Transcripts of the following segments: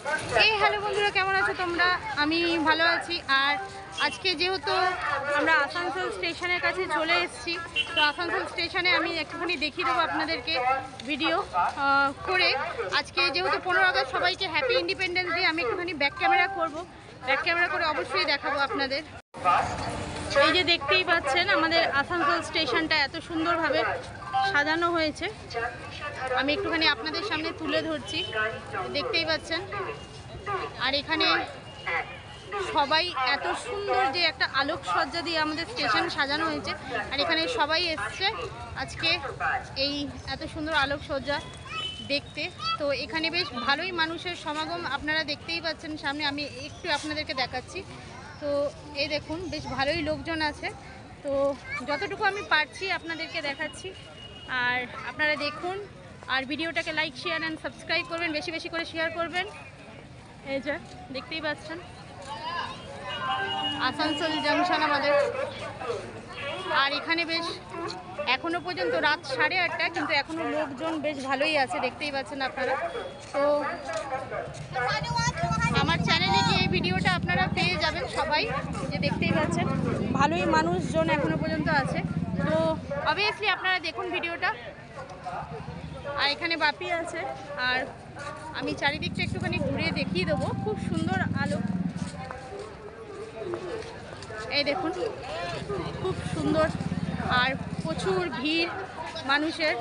Hello বন্ধুরা, কেমন আছো তোমরা? আমি ভালো আছি। আর আজকে যেহেতু আমরা আসানসোল স্টেশনের কাছে চলে এসেছি, তো আসানসোল স্টেশনে আমি একটুখানি দেখিয়ে দেবো আপনাদেরকে ভিডিও করে। আজকে যেহেতু 15 আগস্ট, সবাইকে হ্যাপি ইন্ডিপেন্ডেন্স ডে। আমি একটুখানি ব্যাক ক্যামেরা করব, ব্যাক ক্যামেরা করে অবশ্যই দেখাবো আপনাদের। এই যে দেখতেই পাচ্ছেন আমাদের আসানসোল স্টেশনটা এত সুন্দরভাবে সাজানো হয়েছে। আমি একটুখানি আপনাদের সামনে তুলে ধরছি, দেখতেই পাচ্ছেন। আর এখানে সবাই এত সুন্দর যে একটা আলোকসজ্জা দিয়ে আমাদের স্টেশন সাজানো হয়েছে। আর এখানে সবাই এসছে আজকে এই এত সুন্দর আলোকসজ্জা দেখতে। তো এখানে বেশ ভালোই মানুষের সমাগম আপনারা দেখতেই পাচ্ছেন সামনে। আমি একটু আপনাদেরকে দেখাচ্ছি। তো এই দেখুন, বেশ ভালোই লোকজন আছে। তো যতটুকু আমি পারছি আপনাদেরকে দেখাচ্ছি, আর আপনারা দেখুন। আর ভিডিওটাকে লাইক, শেয়ার অ্যান্ড সাবস্ক্রাইব করবেন, বেশি বেশি করে শেয়ার করবেন। এই যে দেখতেই পাচ্ছেন আসানসোল জাংশন আমাদের। আর এখানে বেশ এখনো পর্যন্ত রাত 8:30, কিন্তু এখনো লোকজন বেশ ভালোই আছে, দেখতেই পাচ্ছেন আপনারা। তো আমার চ্যানেলে গিয়ে এই ভিডিওটা আপনারা পেয়ে যাবেন সবাই, যে দেখতেই পাচ্ছেন ভালোই মানুষজন এখনো পর্যন্ত আছে। তো অবভিয়াসলি আপনারা দেখুন ভিডিওটা। আর এখানে বাপি আছে, আর আমি চারিদিকটা একটুখানি ঘুরে দেখিয়ে দেবো। খুব সুন্দর আলো, এই দেখুন খুব সুন্দর। আর প্রচুর ভিড় মানুষের,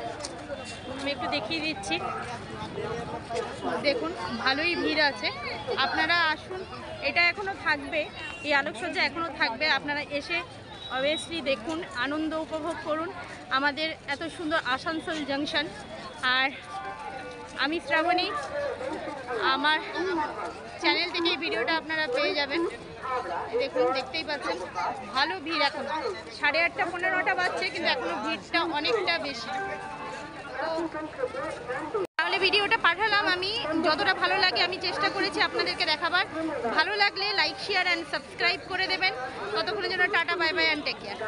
আমি একটু দেখিয়ে দিচ্ছি। দেখুন ভালোই ভিড় আছে, আপনারা আসুন। এটা এখনও থাকবে, এই আলোকসজ্জা এখনও থাকবে। আপনারা এসে অবভিয়াসলি দেখুন, আনন্দ উপভোগ করুন আমাদের এত সুন্দর আসানসোল জাংশন। আর আমি শ্রাবণী, আমার চ্যানেল থেকে এই ভিডিওটা আপনারা পেয়ে যাবেন। দেখুন দেখতেই পাচ্ছেন ভালো ভিড়। এখন 8:30, 15টা বাজছে, কিন্তু এখনও ভিড়টা অনেকটা বেশি। তো তাহলে ভিডিওটা পাঠালাম আমি, যতটা ভালো লাগে আমি চেষ্টা করেছি আপনাদেরকে দেখাবার। ভালো লাগলে লাইক, শেয়ার অ্যান্ড সাবস্ক্রাইব করে দেবেন। ততক্ষণের জন্য tata, bye bye and take care.